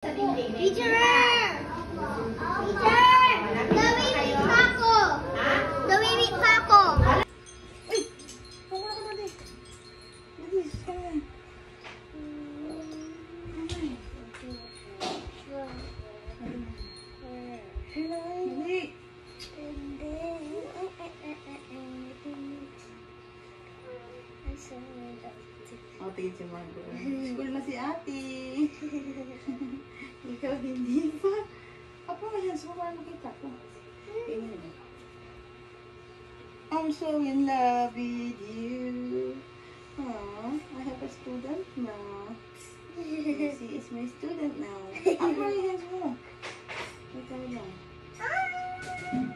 Teacher! Nawimik pa ako! Nawimik pa ako! Uy! Huwag na ka na, Dave. Dave, come on. Hindi. O, tingin si Margo. School na si ate. Ikaw hindi pa. Apa, may hands mo para makita ko. Tingin mo. I'm so in love with you. Aww, I have a student now. She is my student now. Apa, may hands mo. Ikaw lang.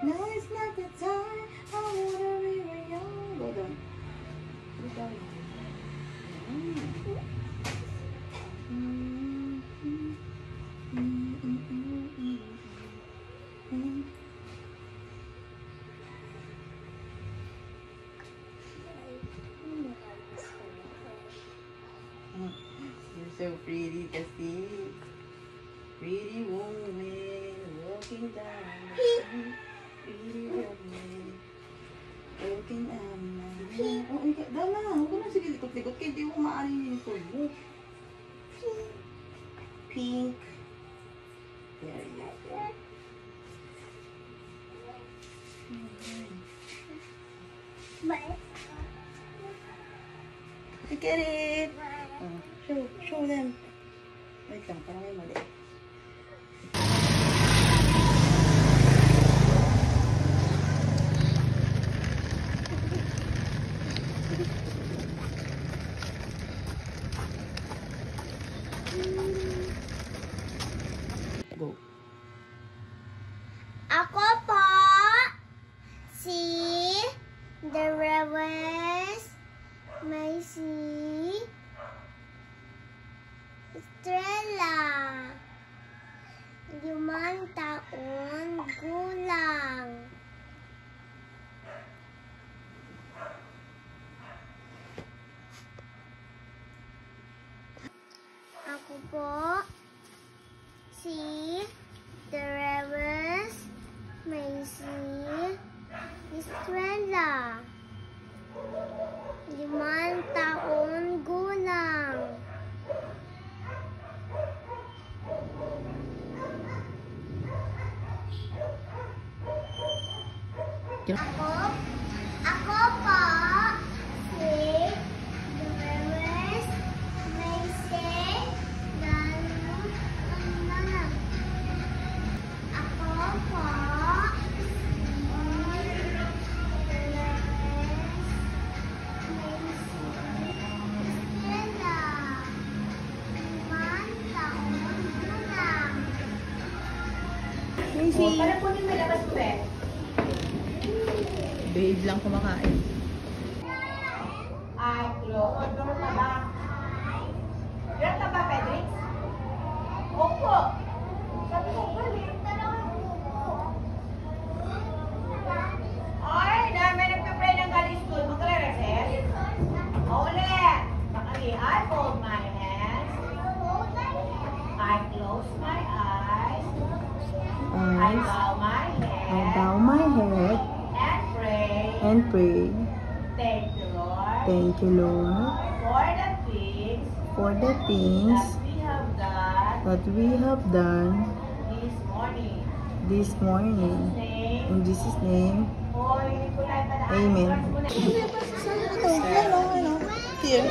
No, it's not the time. I wanna be with you. Go down. Go down. You're so pretty, kasi. Pretty woman walking down the street. Pretty woman walking down the street. Oh, ikaw, dala. Huwag ka na sige likot-likot. Kaya di ko maaari yung uniform mo. Pink. There you go. Look at it. Oh, show them. Wait lang, parang may mali. Go. Ako po si The Rewes Macy Estrella, 5 taon gulang. Ako po si The Rewes Macy Estrella, 5 taon gulang. Ako po si The Rewes Macy Ako po Macy. Babe lang kumakain. Ay, order ka ba? Order ka ba, Pedrix? Opo. Sabi ko, galing. Ay, dami nagpe-pray ng galing school. Magkala-reset? Ulit. Bakali, I fold my hands. I close my eyes. I bow my head. I bow my head And pray. and pray. Thank you, Lord. Thank you, Lord, For the things for the things that we have done that we have done this morning. this morning. Name. In Jesus' name, Amen. Amen. Here,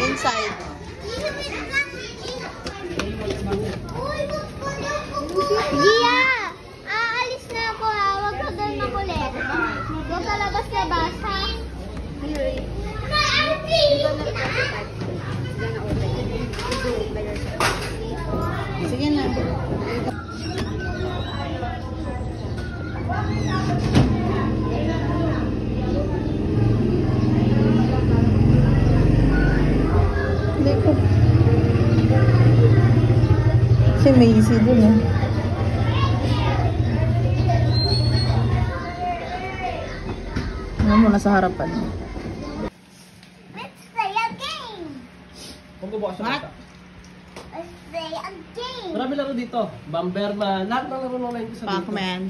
inside. Gia! Aalis na ako ha. Huwag ka doon makulit. Huwag ka labas-labas ha. Sige na. Hindi ko. Si Macy dun eh. Ano mo, nasa harapan mo. Let's play a game. Kung gubukas sa What? bata. Let's play a game. Marami laro dito. Bomberman. Lahat ng laro na ito sa dito. Pac-Man.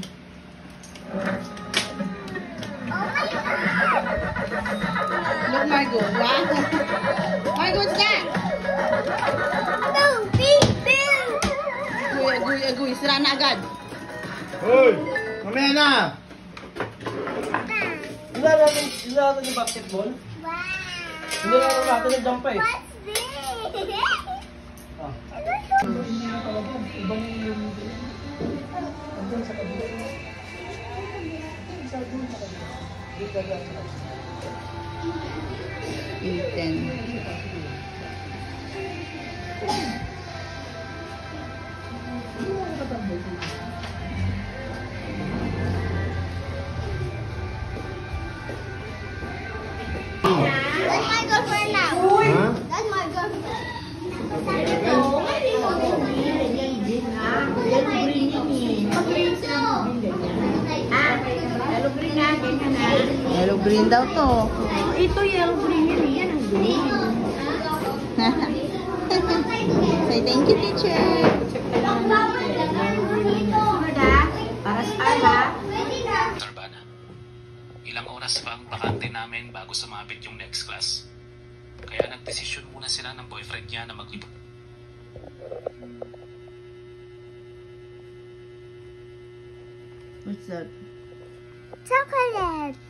Look, Margot. Wow. Margot, what's that? Boom! Beep! Boom! Agoy. Sira na agad. Hoy! Mamaya na! Ilalaro yung basketball. Wow! Ilalaro natin yung jump eh. What's this? Ah. Ethan. That's my girlfriend now. Ha? That's my girlfriend. Yellow green na, ganyan na. Yellow green daw to. Ito yellow green yan, yan ang green. Say thank you, teacher. Sunod ah, para sa Arla. Tarbana. Ilang oras pa ang bakante namin bago sumabit yung next class. Kaya nagdesisyon muna sila ng boyfriend niya na maglibot. What's that? Chocolate.